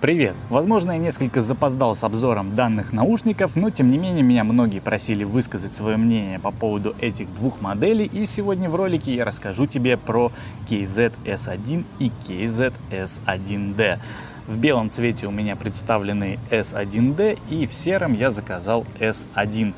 Привет! Возможно, я несколько запоздал с обзором данных наушников, но тем не менее меня многие просили высказать свое мнение по поводу этих двух моделей, и сегодня в ролике я расскажу тебе про KZ-S1 и KZ-S1D. В белом цвете у меня представлены S1D, и в сером я заказал S1.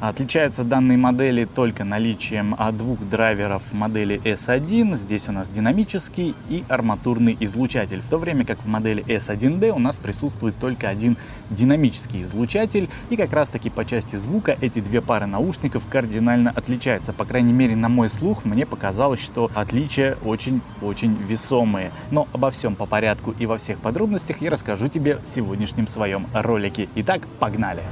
Отличаются данные модели только наличием двух драйверов модели S1. Здесь у нас динамический и арматурный излучатель, в то время как в модели S1D у нас присутствует только один динамический излучатель. И как раз таки по части звука эти две пары наушников кардинально отличаются. По крайней мере, на мой слух, мне показалось, что отличия очень-очень весомые. Но обо всем по порядку и во всех подробностях я расскажу тебе в сегодняшнем своем ролике. Итак, погнали!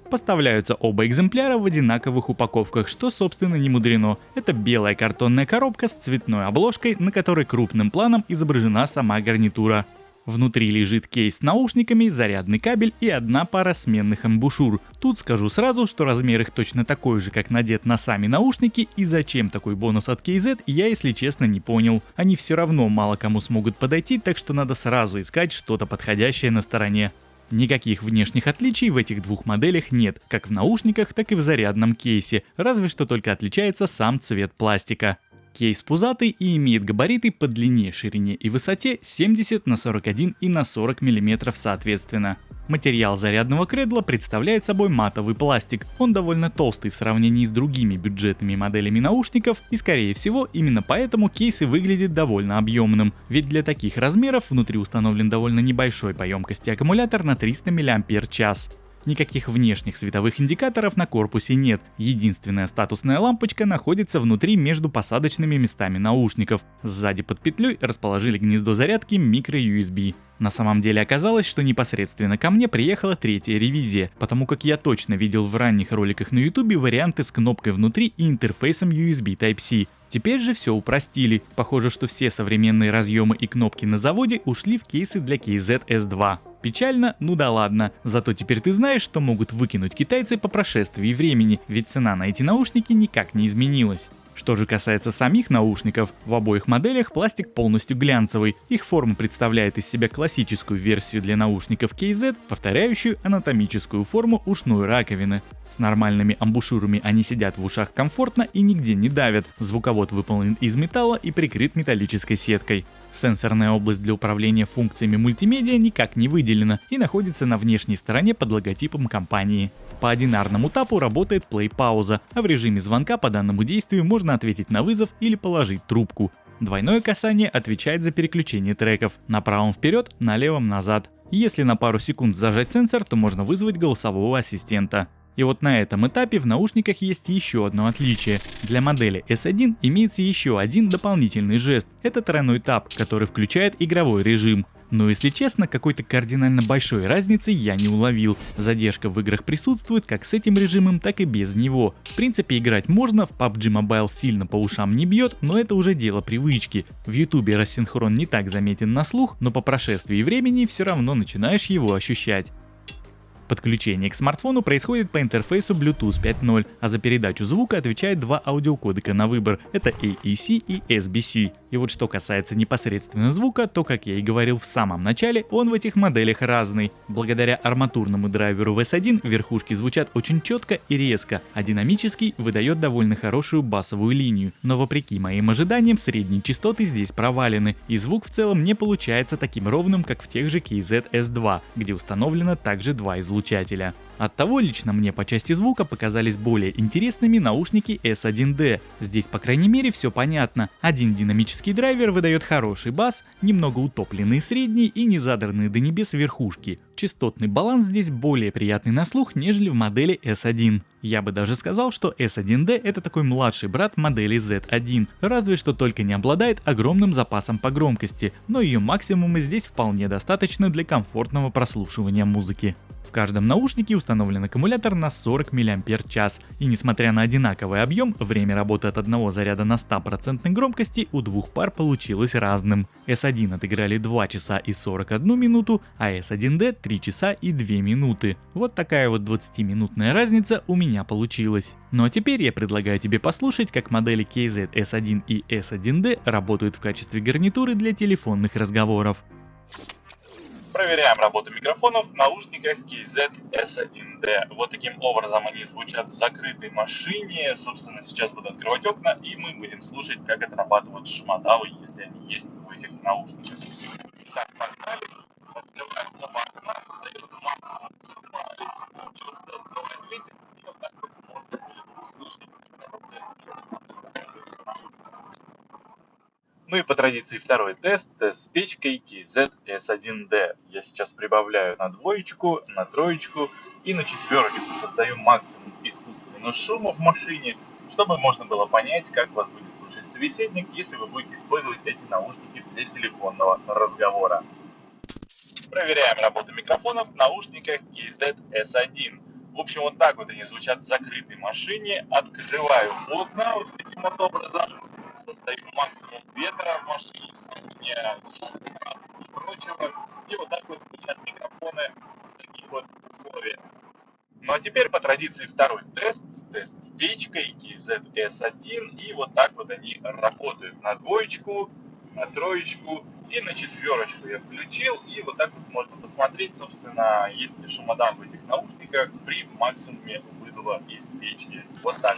Поставляются оба экземпляра в одинаковых упаковках, что собственно не мудрено. Это белая картонная коробка с цветной обложкой, на которой крупным планом изображена сама гарнитура. Внутри лежит кейс с наушниками, зарядный кабель и одна пара сменных амбушюр. Тут скажу сразу, что размер их точно такой же, как надет на сами наушники, и зачем такой бонус от KZ, я, если честно, не понял. Они все равно мало кому смогут подойти, так что надо сразу искать что-то подходящее на стороне. Никаких внешних отличий в этих двух моделях нет, как в наушниках, так и в зарядном кейсе, разве что только отличается сам цвет пластика. Кейс пузатый и имеет габариты по длине, ширине и высоте 70 на 41 и на 40 мм соответственно. Материал зарядного кредла представляет собой матовый пластик. Он довольно толстый в сравнении с другими бюджетными моделями наушников, и скорее всего именно поэтому кейс и выглядит довольно объемным. Ведь для таких размеров внутри установлен довольно небольшой по емкости аккумулятор на 300 мАч. Никаких внешних световых индикаторов на корпусе нет. Единственная статусная лампочка находится внутри между посадочными местами наушников. Сзади под петлей расположили гнездо зарядки micro-USB. На самом деле оказалось, что непосредственно ко мне приехала третья ревизия, потому как я точно видел в ранних роликах на YouTube варианты с кнопкой внутри и интерфейсом USB Type-C. Теперь же все упростили. Похоже, что все современные разъемы и кнопки на заводе ушли в кейсы для KZ-S2. Печально? Ну да ладно. Зато теперь ты знаешь, что могут выкинуть китайцы по прошествии времени, ведь цена на эти наушники никак не изменилась. Что же касается самих наушников, в обоих моделях пластик полностью глянцевый. Их форма представляет из себя классическую версию для наушников KZ, повторяющую анатомическую форму ушной раковины. С нормальными амбушюрами они сидят в ушах комфортно и нигде не давят. Звуковод выполнен из металла и прикрыт металлической сеткой. Сенсорная область для управления функциями мультимедиа никак не выделена и находится на внешней стороне под логотипом компании. По одинарному тапу работает плей-пауза, а в режиме звонка по данному действию можно ответить на вызов или положить трубку. Двойное касание отвечает за переключение треков: на правом вперед, на левом назад. Если на пару секунд зажать сенсор, то можно вызвать голосового ассистента. И вот на этом этапе в наушниках есть еще одно отличие. Для модели S1 имеется еще один дополнительный жест. Это тройной тап, который включает игровой режим. Но если честно, какой-то кардинально большой разницы я не уловил. Задержка в играх присутствует как с этим режимом, так и без него. В принципе, играть можно, в PUBG Mobile сильно по ушам не бьет, но это уже дело привычки. В YouTube рассинхрон не так заметен на слух, но по прошествии времени все равно начинаешь его ощущать. Подключение к смартфону происходит по интерфейсу Bluetooth 5.0, а за передачу звука отвечает два аудиокодека на выбор. Это AAC и SBC. И вот что касается непосредственно звука, то, как я и говорил в самом начале, он в этих моделях разный. Благодаря арматурному драйверу в S1 верхушки звучат очень четко и резко, а динамический выдает довольно хорошую басовую линию. Но вопреки моим ожиданиям, средние частоты здесь провалены, и звук в целом не получается таким ровным, как в тех же KZ-S2, где установлено также два излучателя. Оттого лично мне по части звука показались более интересными наушники S1D. Здесь, по крайней мере, все понятно. Один динамический драйвер выдает хороший бас, немного утопленные средние и не задранные до небес верхушки. Частотный баланс здесь более приятный на слух, нежели в модели S1. Я бы даже сказал, что S1D это такой младший брат модели Z1, разве что только не обладает огромным запасом по громкости, но ее максимума здесь вполне достаточно для комфортного прослушивания музыки. В каждом наушнике установлен установлен аккумулятор на 40 мАч. И несмотря на одинаковый объем, время работы от одного заряда на 100% громкости у двух пар получилось разным. S1 отыграли 2 часа и 41 минуту, а S1D 3 часа и 2 минуты. Вот такая вот 20-минутная разница у меня получилась. Ну а теперь я предлагаю тебе послушать, как модели KZ S1 и S1D работают в качестве гарнитуры для телефонных разговоров. Проверяем работу микрофонов в наушниках KZ S1D. Вот таким образом они звучат в закрытой машине. Собственно, сейчас буду открывать окна, и мы будем слушать, как отрабатывают шумодавы, если они есть в этих наушниках. Так, погнали. Открываем оба окна, создается максимум шума. Открывает ветер, и вот так вот можно будет услышать. Ну и по традиции второй тест с печкой KZ S1D. Я сейчас прибавляю на двоечку, на троечку и на четверочку. Создаю максимум искусственного шума в машине, чтобы можно было понять, как вас будет слушать собеседник, если вы будете использовать эти наушники для телефонного разговора. Проверяем работу микрофонов в наушниках KZ S1. В общем, вот так вот они звучат в закрытой машине. Открываю окна вот таким вот образом. Создаю максимум ветра в машине, не шума и прочего. И вот так вот звучат микрофоны в таких вот условиях. Ну а теперь по традиции второй тест. Тест с печкой KZ S1. И вот так вот они работают на двоечку, на троечку и на четверочку я включил. И вот так вот можно посмотреть, собственно, есть ли шумодав в этих наушниках при максимуме выдува из печки. Вот так.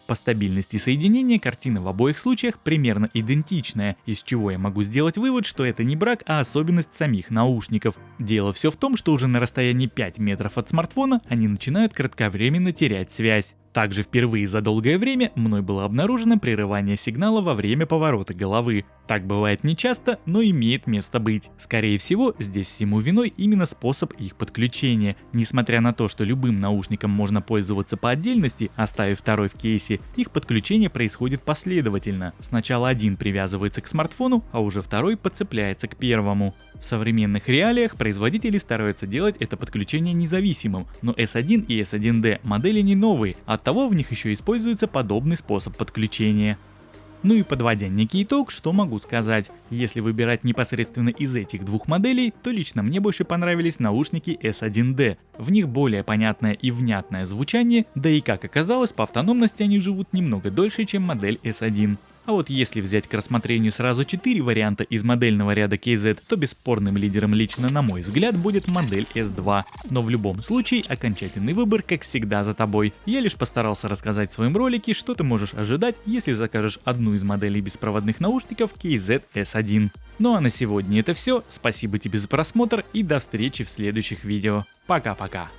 По стабильности соединения картина в обоих случаях примерно идентичная, из чего я могу сделать вывод, что это не брак, а особенность самих наушников. Дело все в том, что уже на расстоянии 5 метров от смартфона они начинают кратковременно терять связь. Также впервые за долгое время мной было обнаружено прерывание сигнала во время поворота головы. Так бывает нечасто, но имеет место быть. Скорее всего, здесь всему виной именно способ их подключения. Несмотря на то, что любым наушником можно пользоваться по отдельности, оставив второй в кейсе, их подключение происходит последовательно. Сначала один привязывается к смартфону, а уже второй подцепляется к первому. В современных реалиях производители стараются делать это подключение независимым, но S1 и S1D модели не новые, оттого в них еще используется подобный способ подключения. Ну и подводя некий итог, что могу сказать. Если выбирать непосредственно из этих двух моделей, то лично мне больше понравились наушники S1D. В них более понятное и внятное звучание, да и как оказалось, по автономности они живут немного дольше, чем модель S1. А вот если взять к рассмотрению сразу 4 варианта из модельного ряда KZ, то бесспорным лидером лично на мой взгляд будет модель S2. Но в любом случае окончательный выбор как всегда за тобой. Я лишь постарался рассказать в своем ролике, что ты можешь ожидать, если закажешь одну из моделей беспроводных наушников KZ S1. Ну а на сегодня это все. Спасибо тебе за просмотр и до встречи в следующих видео. Пока-пока.